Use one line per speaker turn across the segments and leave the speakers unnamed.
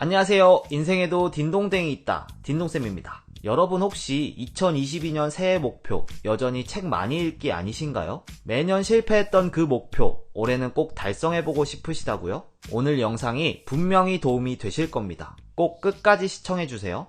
안녕하세요. 인생에도 딘동댕이 있다. 딘동쌤입니다. 여러분 혹시 2022년 새해 목표 여전히 책 많이 읽기 아니신가요? 매년 실패했던 그 목표 올해는 꼭 달성해보고 싶으시다고요? 오늘 영상이 분명히 도움이 되실 겁니다. 꼭 끝까지 시청해주세요.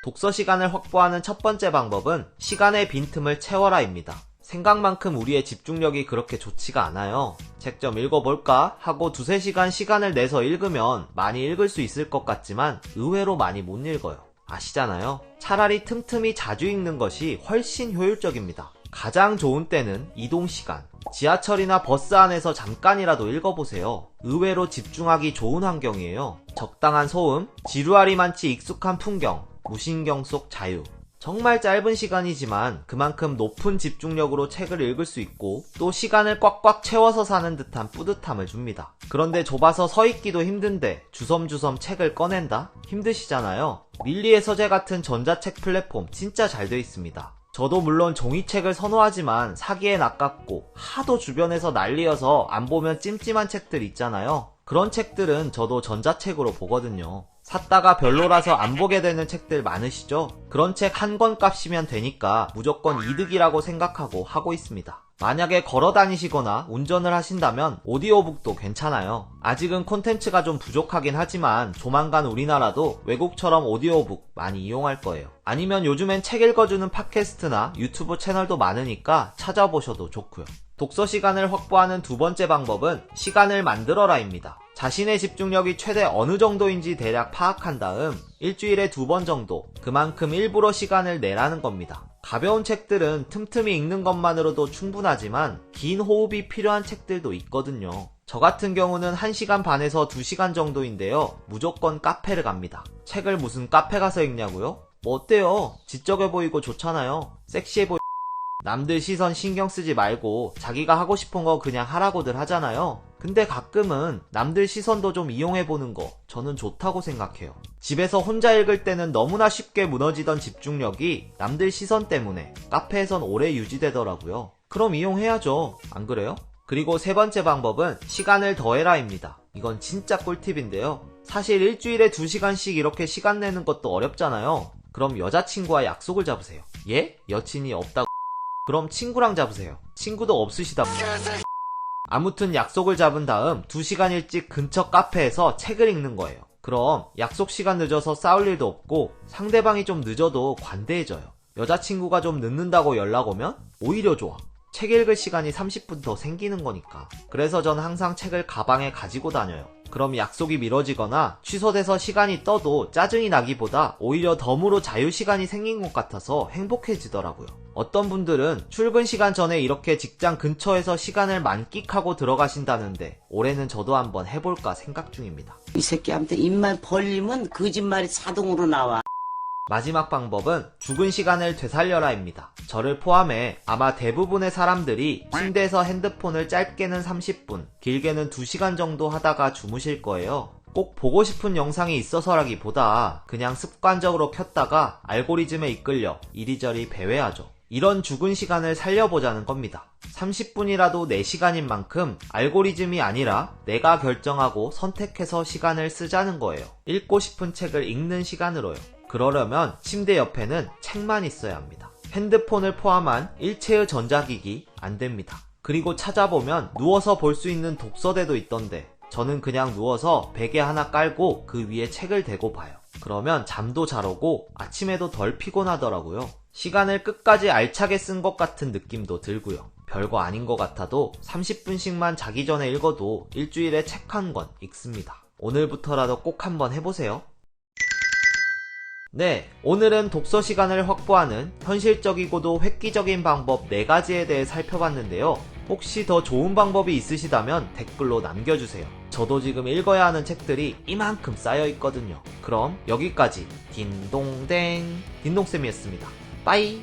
독서 시간을 확보하는 첫 번째 방법은 시간의 빈틈을 채워라입니다. 생각만큼 우리의 집중력이 그렇게 좋지가 않아요. 책 좀 읽어볼까 하고 두세 시간 시간을 내서 읽으면 많이 읽을 수 있을 것 같지만 의외로 많이 못 읽어요. 아시잖아요? 차라리 틈틈이 자주 읽는 것이 훨씬 효율적입니다. 가장 좋은 때는 이동시간. 지하철이나 버스 안에서 잠깐이라도 읽어보세요. 의외로 집중하기 좋은 환경이에요. 적당한 소음, 지루하리 많지 익숙한 풍경, 무신경 속 자유. 정말 짧은 시간이지만 그만큼 높은 집중력으로 책을 읽을 수 있고 또 시간을 꽉꽉 채워서 사는 듯한 뿌듯함을 줍니다. 그런데 좁아서 서 있기도 힘든데 주섬주섬 책을 꺼낸다? 힘드시잖아요. 릴리의 서재 같은 전자책 플랫폼 진짜 잘 돼 있습니다. 저도 물론 종이책을 선호하지만 사기엔 아깝고 하도 주변에서 난리여서 안 보면 찜찜한 책들 있잖아요. 그런 책들은 저도 전자책으로 보거든요. 샀다가 별로라서 안 보게 되는 책들 많으시죠? 그런 책 한 권 값이면 되니까 무조건 이득이라고 생각하고 하고 있습니다. 만약에 걸어 다니시거나 운전을 하신다면 오디오북도 괜찮아요. 아직은 콘텐츠가 좀 부족하긴 하지만 조만간 우리나라도 외국처럼 오디오북 많이 이용할 거예요. 아니면 요즘엔 책 읽어주는 팟캐스트나 유튜브 채널도 많으니까 찾아보셔도 좋고요. 독서 시간을 확보하는 두 번째 방법은 시간을 만들어라입니다. 자신의 집중력이 최대 어느 정도인지 대략 파악한 다음 일주일에 2번 정도 그만큼 일부러 시간을 내라는 겁니다. 가벼운 책들은 틈틈이 읽는 것만으로도 충분하지만 긴 호흡이 필요한 책들도 있거든요. 저 같은 경우는 1시간 반에서 2시간 정도인데요. 무조건 카페를 갑니다. 책을 무슨 카페 가서 읽냐고요? 뭐 어때요? 지적해 보이고 좋잖아요. 섹시해 보이 남들 시선 신경 쓰지 말고 자기가 하고 싶은 거 그냥 하라고들 하잖아요. 근데 가끔은 남들 시선도 좀 이용해보는 거 저는 좋다고 생각해요. 집에서 혼자 읽을 때는 너무나 쉽게 무너지던 집중력이 남들 시선 때문에 카페에선 오래 유지되더라고요. 그럼 이용해야죠. 안 그래요? 그리고 세 번째 방법은 시간을 더해라입니다. 이건 진짜 꿀팁인데요. 사실 일주일에 2시간씩 이렇게 시간 내는 것도 어렵잖아요. 그럼 여자친구와 약속을 잡으세요. 예? 여친이 없다고? 그럼 친구랑 잡으세요. 친구도 없으시다. 아무튼 약속을 잡은 다음 2시간 일찍 근처 카페에서 책을 읽는 거예요. 그럼 약속 시간 늦어서 싸울 일도 없고 상대방이 좀 늦어도 관대해져요. 여자친구가 좀 늦는다고 연락 오면 오히려 좋아. 책 읽을 시간이 30분 더 생기는 거니까. 그래서 전 항상 책을 가방에 가지고 다녀요. 그럼 약속이 미뤄지거나 취소돼서 시간이 떠도 짜증이 나기보다 오히려 덤으로 자유시간이 생긴 것 같아서 행복해지더라고요. 어떤 분들은 출근 시간 전에 이렇게 직장 근처에서 시간을 만끽하고 들어가신다는데 올해는 저도 한번 해볼까 생각 중입니다.
이 새끼한테 입만 벌리면 거짓말이 자동으로 나와.
마지막 방법은 죽은 시간을 되살려라입니다. 저를 포함해 아마 대부분의 사람들이 침대에서 핸드폰을 짧게는 30분, 길게는 2시간 정도 하다가 주무실 거예요. 꼭 보고 싶은 영상이 있어서라기보다 그냥 습관적으로 켰다가 알고리즘에 이끌려 이리저리 배회하죠. 이런 죽은 시간을 살려보자는 겁니다. 30분이라도 내 시간인 만큼 알고리즘이 아니라 내가 결정하고 선택해서 시간을 쓰자는 거예요. 읽고 싶은 책을 읽는 시간으로요. 그러려면 침대 옆에는 책만 있어야 합니다. 핸드폰을 포함한 일체의 전자기기 안 됩니다. 그리고 찾아보면 누워서 볼 수 있는 독서대도 있던데 저는 그냥 누워서 베개 하나 깔고 그 위에 책을 대고 봐요. 그러면 잠도 잘 오고 아침에도 덜 피곤하더라고요. 시간을 끝까지 알차게 쓴 것 같은 느낌도 들고요. 별거 아닌 것 같아도 30분씩만 자기 전에 읽어도 일주일에 책 한 권 읽습니다. 오늘부터라도 꼭 한번 해보세요. 네, 오늘은 독서 시간을 확보하는 현실적이고도 획기적인 방법 4가지에 대해 살펴봤는데요. 혹시 더 좋은 방법이 있으시다면 댓글로 남겨주세요. 저도 지금 읽어야 하는 책들이 이만큼 쌓여있거든요. 그럼 여기까지 딘동댕 딘동쌤이었습니다. 빠이.